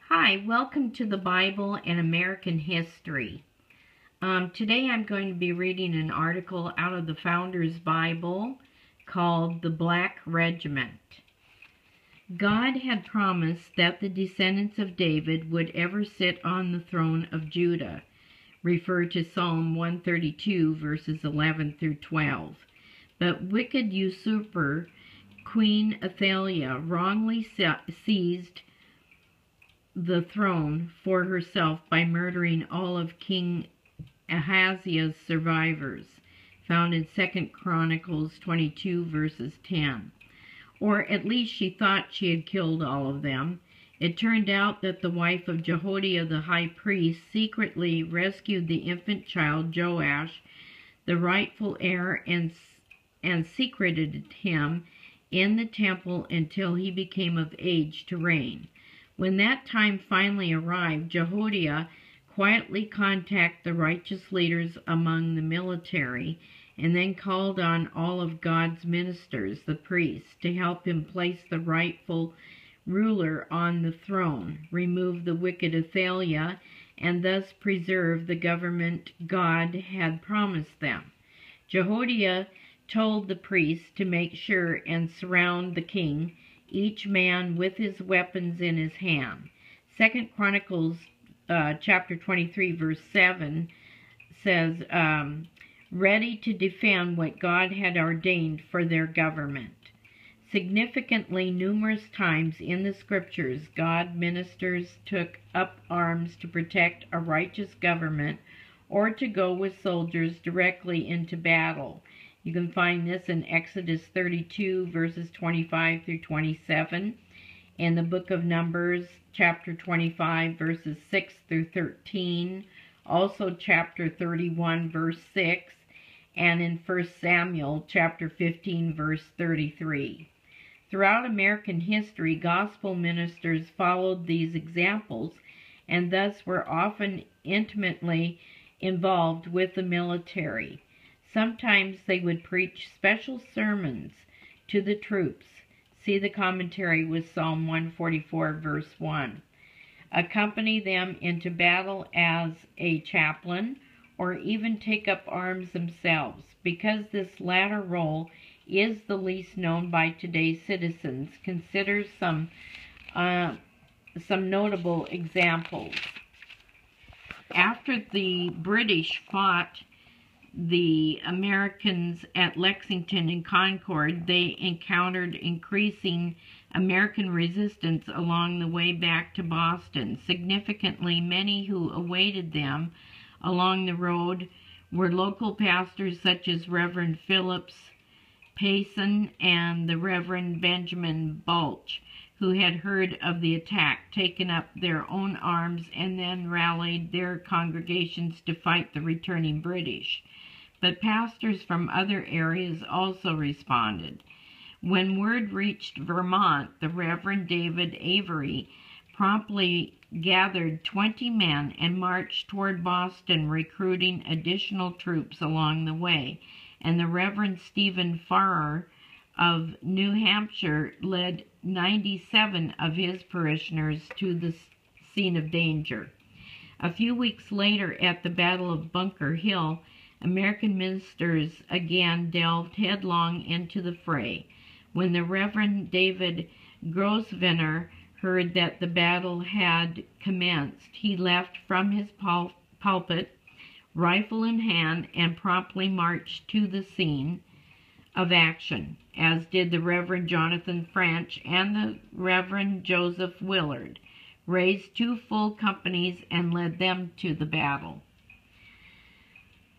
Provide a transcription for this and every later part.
Hi, welcome to the Bible and American History. Today I'm going to be reading an article out of the Founders Bible called The Black Regiment. God had promised that the descendants of David would ever sit on the throne of Judah, referred to Psalm 132 verses 11 through 12. But wicked usurper Queen Athaliah wrongly seized the throne for herself by murdering all of King Ahaziah's survivors, found in 2 Chronicles 22 verses 10. Or at least she thought she had killed all of them. It turned out that the wife of Jehoiada the high priest secretly rescued the infant child Joash, the rightful heir, and secreted him in the temple until he became of age to reign. When that time finally arrived, Jehoiada quietly contacted the righteous leaders among the military and then called on all of God's ministers, the priests, to help him place the rightful ruler on the throne, remove the wicked Athaliah, and thus preserve the government God had promised them. Jehoiada told the priests to make sure and surround the king, each man with his weapons in his hand. 2 Chronicles chapter 23 verse 7 says, ready to defend what God had ordained for their government. Significantly, numerous times in the scriptures, God ministers took up arms to protect a righteous government or to go with soldiers directly into battle. You can find this in Exodus 32 verses 25 through 27, in the book of Numbers chapter 25 verses 6 through 13, also chapter 31 verse 6, and in 1 Samuel chapter 15 verse 33. Throughout American history, gospel ministers followed these examples and thus were often intimately involved with the military. Sometimes they would preach special sermons to the troops. See the commentary with Psalm 144 verse 1. Accompany them into battle as a chaplain, or even take up arms themselves. Because this latter role is the least known by today's citizens, consider some notable examples. After the British fought the Americans at Lexington and Concord, they encountered increasing American resistance along the way back to Boston. Significantly, many who awaited them along the road were local pastors such as Reverend Phillips Payson and the Reverend Benjamin Balch, who had heard of the attack, taken up their own arms, and then rallied their congregations to fight the returning British. But pastors from other areas also responded. When word reached Vermont, the Reverend David Avery promptly gathered 20 men and marched toward Boston, recruiting additional troops along the way. And the Reverend Stephen Farrar of New Hampshire led 97 of his parishioners to the scene of danger. A few weeks later, at the Battle of Bunker Hill, American ministers again delved headlong into the fray. When the Reverend David Grosvenor heard that the battle had commenced, he left from his pulpit, rifle in hand, and promptly marched to the scene of action, as did the Reverend Jonathan French and the Reverend Joseph Willard, raised 2 full companies and led them to the battle.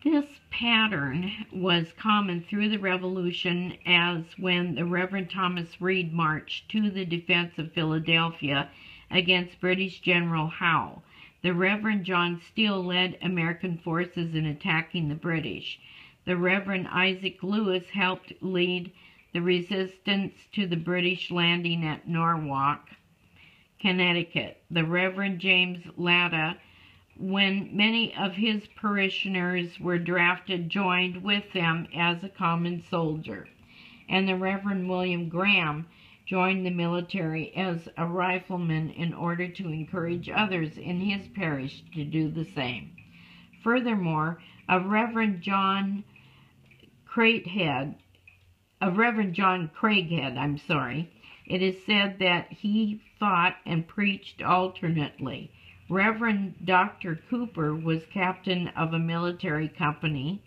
This pattern was common through the Revolution, as when the Reverend Thomas Reed marched to the defense of Philadelphia against British General Howe. The Reverend John Steele led American forces in attacking the British. The Reverend Isaac Lewis helped lead the resistance to the British landing at Norwalk, Connecticut. The Reverend James Latta, when many of his parishioners were drafted, joined with them as a common soldier. And the Reverend William Graham joined the military as a rifleman in order to encourage others in his parish to do the same. Furthermore, of Reverend John Craighead, it is said that he fought and preached alternately. Reverend Dr. Cooper was captain of a military company.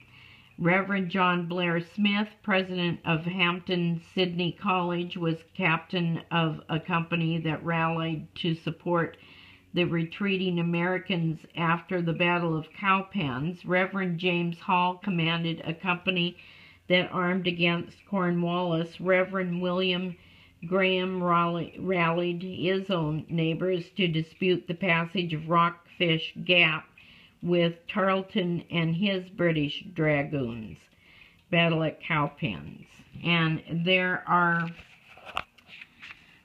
Reverend John Blair Smith, president of Hampton Sydney College, was captain of a company that rallied to support the retreating Americans after the Battle of Cowpens. Reverend James Hall commanded a company that armed against Cornwallis. Reverend William Graham rallied his own neighbors to dispute the passage of Rockfish Gap with Tarleton and his British dragoons. Battle at Cowpens. And there are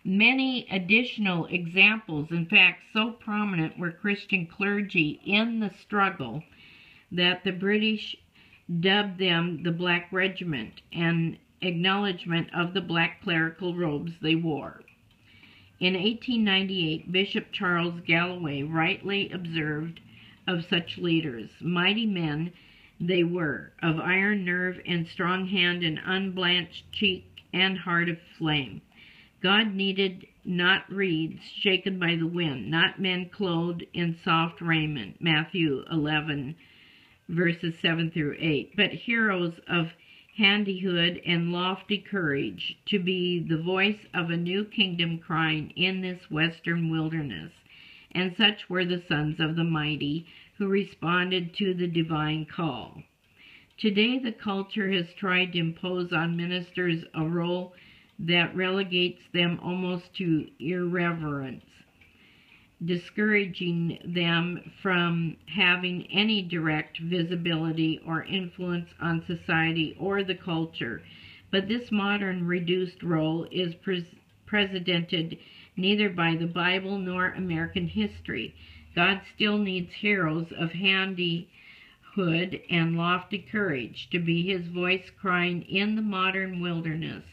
many additional examples, in fact, so prominent were Christian clergy in the struggle that the British dubbed them the Black Regiment, an acknowledgement of the black clerical robes they wore. In 1898, Bishop Charles Galloway rightly observed of such leaders, "Mighty men they were, of iron nerve and strong hand and unblanched cheek and heart of flame. God needed not reeds shaken by the wind, not men clothed in soft raiment," Matthew 11, verses 7 through 8, but heroes of hardihood and lofty courage, to be the voice of a new kingdom crying in this western wilderness. And such were the sons of the mighty who responded to the divine call. Today, the culture has tried to impose on ministers a role that relegates them almost to irreverence, discouraging them from having any direct visibility or influence on society or the culture. But this modern reduced role is precedented neither by the Bible nor American history. God still needs heroes of hardihood and lofty courage to be his voice crying in the modern wilderness.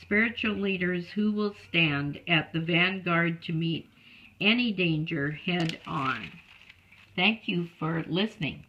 Spiritual leaders who will stand at the vanguard to meet any danger head on. Thank you for listening.